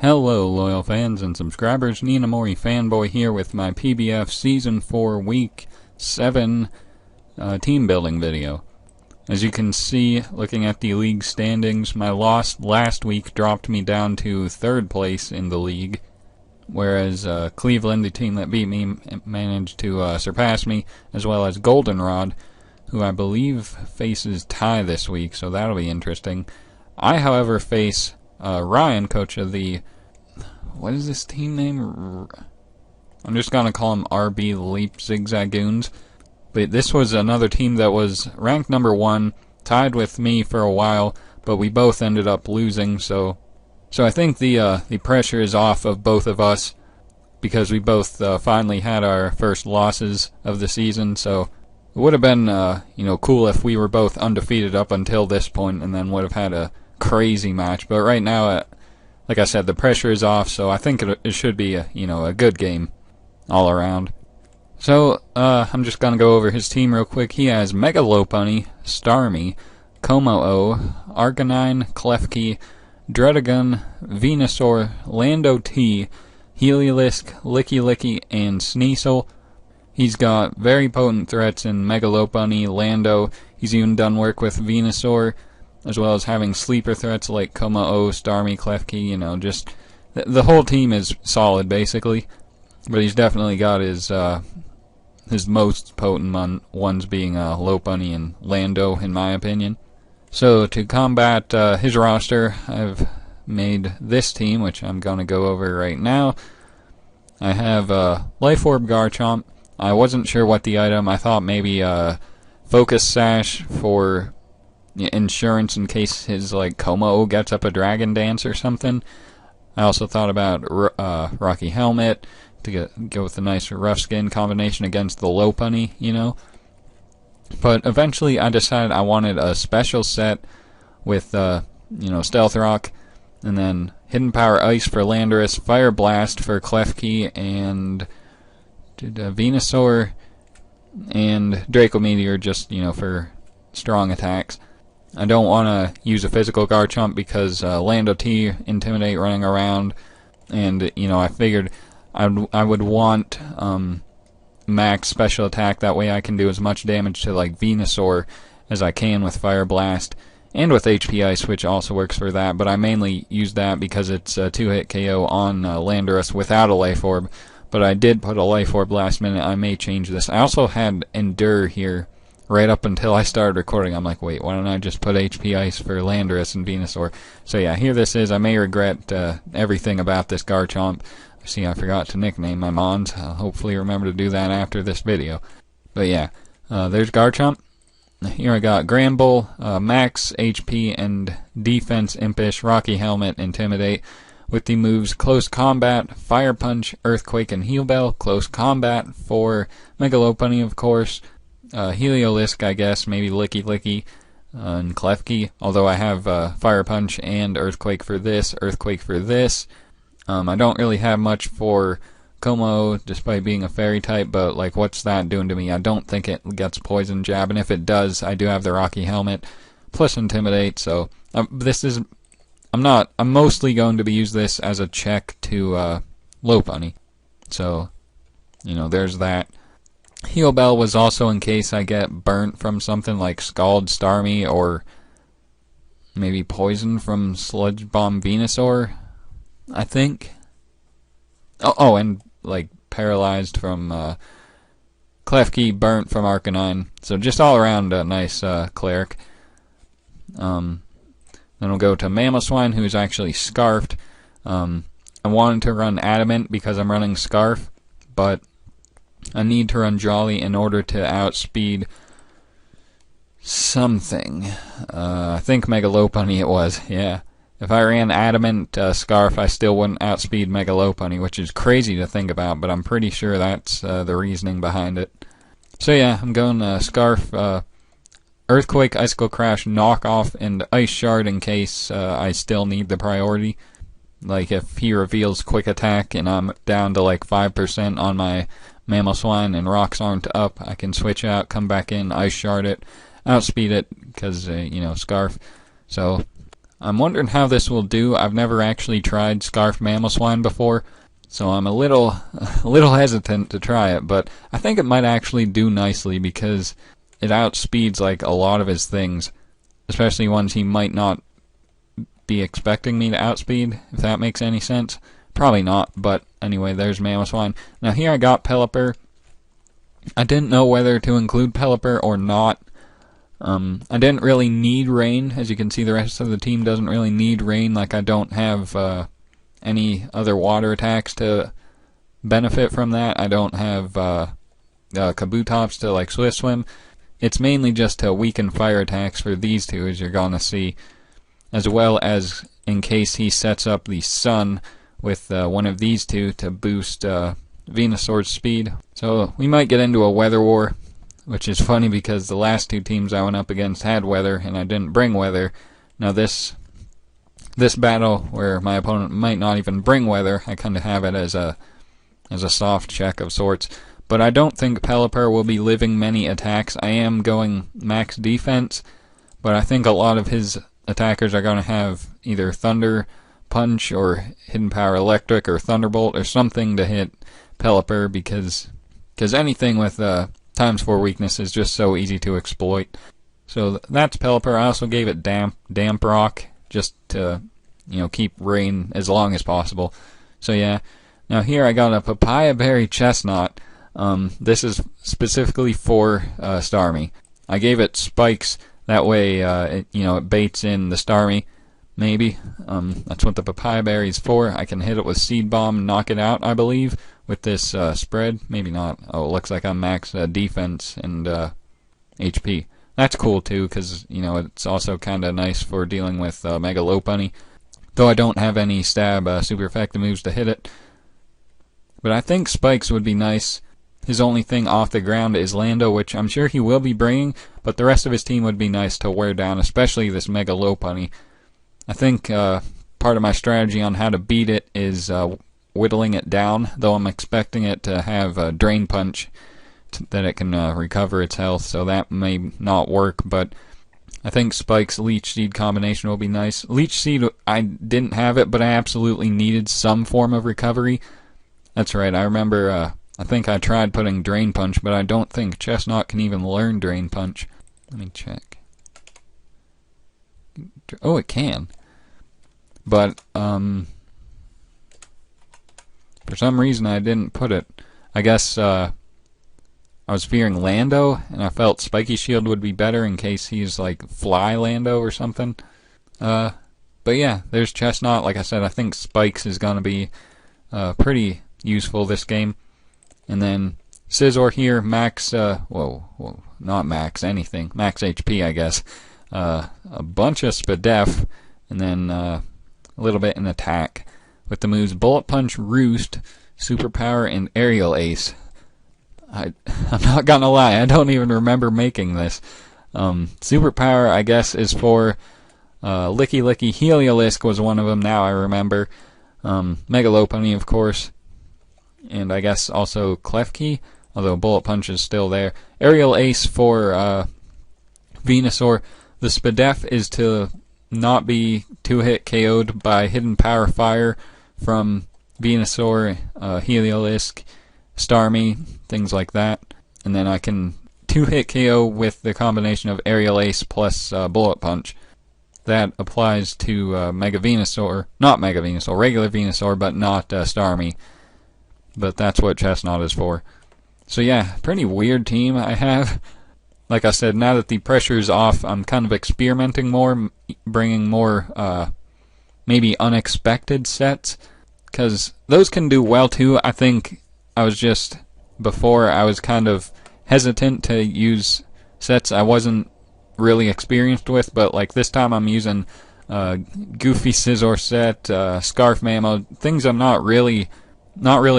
Hello, loyal fans and subscribers. ninamorifanboi here with my PBF Season 4 Week 7 team building video. As you can see, looking at the league standings, my loss last week dropped me down to 3rd place in the league, whereas Cleveland, the team that beat me, managed to surpass me, as well as Goldenrod, who I believe faces Ty this week, so that'll be interesting. I, however, face Ryan, coach of the, what is this team name? I'm just going to call him RB Liepzigzagoons. But this was another team that was ranked number 1, tied with me for a while, but we both ended up losing, so I think the pressure is off of both of us, because we both finally had our first losses of the season, so it would have been cool if we were both undefeated up until this point, and then would have had a crazy match. But right now, like I said, the pressure is off, so I think it should be a good game all around. So I'm just gonna go over his team real quick. He has Megalopony, Starmie, Como-O, Arcanine, Klefki, Dredagon, Venusaur, Lando T, Heliolisk, Licky Licky, and Sneasel. He's got very potent threats in Megalopony, Lando. He's even done work with Venusaur, as well as having sleeper threats like Como-O, Starmie, Klefki. Just the whole team is solid basically. But he's definitely got his most potent ones being Lopunny and Lando, in my opinion. So to combat his roster, I've made this team, which I'm going to go over right now. I have Life Orb Garchomp. I wasn't sure what the item. I thought maybe Focus Sash for insurance in case his Como-O gets up a Dragon Dance or something. I also thought about Rocky Helmet to go with a nice rough skin combination against the Lopunny, But eventually I decided I wanted a special set with, Stealth Rock, and then Hidden Power Ice for Landorus, Fire Blast for Klefki, and Venusaur, and Draco Meteor just, for strong attacks. I don't want to use a physical Garchomp because Lando T, Intimidate running around, and, I figured I would want max special attack, that way I can do as much damage to Venusaur as I can with Fire Blast, and with HP Ice, which also works for that, but I mainly use that because it's a 2-hit KO on Landorus without a Life Orb, but I did put a Life Orb last minute. I may change this. I also had Endure here right up until I started recording. I'm like, wait, why don't I just put HP Ice for Landorus and Venusaur? So yeah, here this is. I may regret everything about this Garchomp. See, I forgot to nickname my Mons. I'll hopefully remember to do that after this video. But yeah, there's Garchomp. Here I got Granbull, Max HP and Defense Impish, Rocky Helmet, Intimidate, with the moves Close Combat, Fire Punch, Earthquake, and Heal Bell. Close Combat for Megalopony, of course. Heliolisk, I guess, maybe Licky Licky, and Klefki, although I have Fire Punch and Earthquake for this, Earthquake for this. I don't really have much for Como, despite being a fairy type, but what's that doing to me? I don't think it gets Poison Jab, and if it does, I do have the Rocky Helmet, plus Intimidate, so I'm mostly going to use this as a check to Lopunny. So, there's that. Heal Bell was also in case I get burnt from something like Scald Starmie, or maybe poison from Sludge Bomb Venusaur, I think. Oh, and paralyzed from Klefki, burnt from Arcanine. So just all around a nice cleric. Then we'll go to Mamoswine, who's actually Scarfed. I wanted to run Adamant because I'm running Scarf, but I need to run Jolly in order to outspeed something. I think Megalopony it was, yeah. If I ran Adamant Scarf, I still wouldn't outspeed Megalopony, which is crazy to think about, but I'm pretty sure that's the reasoning behind it. So yeah, I'm going Scarf, Earthquake, Icicle Crash, Knock Off, and Ice Shard in case I still need the priority. If he reveals Quick Attack and I'm down to 5% on my Mamoswine and rocks aren't up, I can switch out, come back in, Ice Shard it, outspeed it, because, Scarf. So I'm wondering how this will do. I've never actually tried Scarf Mammal Swine before, so I'm a little hesitant to try it, but I think it might actually do nicely because it outspeeds like a lot of his things, especially ones he might not be expecting me to outspeed, if that makes any sense. Probably not, but anyway, there's Mammal Swine. Now here I got Pelipper. I didn't know whether to include Pelipper or not. I didn't really need rain. As you can see, the rest of the team doesn't really need rain. Like, I don't have any other water attacks to benefit from that. I don't have Kabutops to like Swift Swim. It's mainly just to weaken fire attacks for these two, as you're gonna see, as well as in case he sets up the Sun with one of these two to boost Venusaur's speed. So we might get into a weather war, which is funny because the last two teams I went up against had weather and I didn't bring weather. Now this battle where my opponent might not even bring weather, I kind of have it as a soft check of sorts. But I don't think Pelipper will be living many attacks. I am going max defense, but I think a lot of his attackers are going to have either Thunder Punch or Hidden Power Electric or Thunderbolt or something to hit Pelipper because anything with times 4 weakness is just so easy to exploit. So that's Pelipper. I also gave it Damp Rock just to keep rain as long as possible. So yeah. Now here I got a Papaya Berry Chestnut. This is specifically for Starmie. I gave it spikes, that way it baits in the Starmie, maybe. That's what the Papaya Berry is for. I can hit it with Seed Bomb and knock it out, I believe, with this spread. Maybe not. Oh, it looks like I'm max defense and HP. That's cool too, because it's also kind of nice for dealing with Mega Lopunny, though I don't have any stab super effective moves to hit it. But I think spikes would be nice. His only thing off the ground is Lando, which I'm sure he will be bringing, but the rest of his team would be nice to wear down, especially this Mega Lopunny. I think part of my strategy on how to beat it is whittling it down, though I'm expecting it to have Drain Punch that it can recover its health, so that may not work, but I think Spike's Leech Seed combination will be nice. Leech Seed, I didn't have it, but I absolutely needed some form of recovery. That's right, I remember, I think I tried putting Drain Punch, but I don't think Chestnut can even learn Drain Punch. Let me check. Oh, it can. But, for some reason I didn't put it. I guess, I was fearing Lando, and I felt Spiky Shield would be better in case he's like Fly Lando or something. But yeah, there's Chestnut. Like I said, I think Spikes is going to be pretty useful this game. And then Scizor here, max, not max anything, max HP I guess. A bunch of Spadef, and then a little bit in attack. With the moves Bullet Punch, Roost, Superpower, and Aerial Ace. I'm not gonna lie, I don't even remember making this. Superpower, I guess, is for Licky Licky. Heliolisk was one of them, now I remember. Mega Lopunny, of course. And I guess also Klefki, although Bullet Punch is still there. Aerial Ace for Venusaur. The Spadef is to not be 2-hit KO'd by Hidden Power Fire from Venusaur, Heliolisk, Starmie, things like that. And then I can 2-hit KO with the combination of Aerial Ace plus Bullet Punch. That applies to Mega Venusaur, not Mega Venusaur, regular Venusaur, but not Starmie. But that's what Chestnut is for. So yeah, pretty weird team I have. Like I said, now that the pressure is off, I'm kind of experimenting more, bringing more maybe unexpected sets, because those can do well too. I think before I was kind of hesitant to use sets I wasn't really experienced with, but like this time I'm using Goofy Scizor set, Scarf Mammo, things I'm not really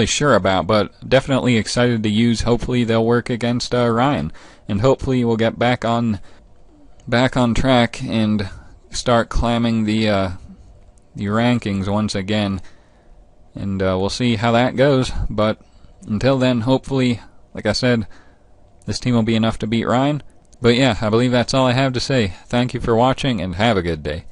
sure about, but definitely excited to use. Hopefully they'll work against Ryan, and hopefully we'll get back on track and start climbing the rankings once again, and we'll see how that goes. But until then, hopefully, like I said, this team will be enough to beat Ryan. But yeah, I believe that's all I have to say. Thank you for watching, and have a good day.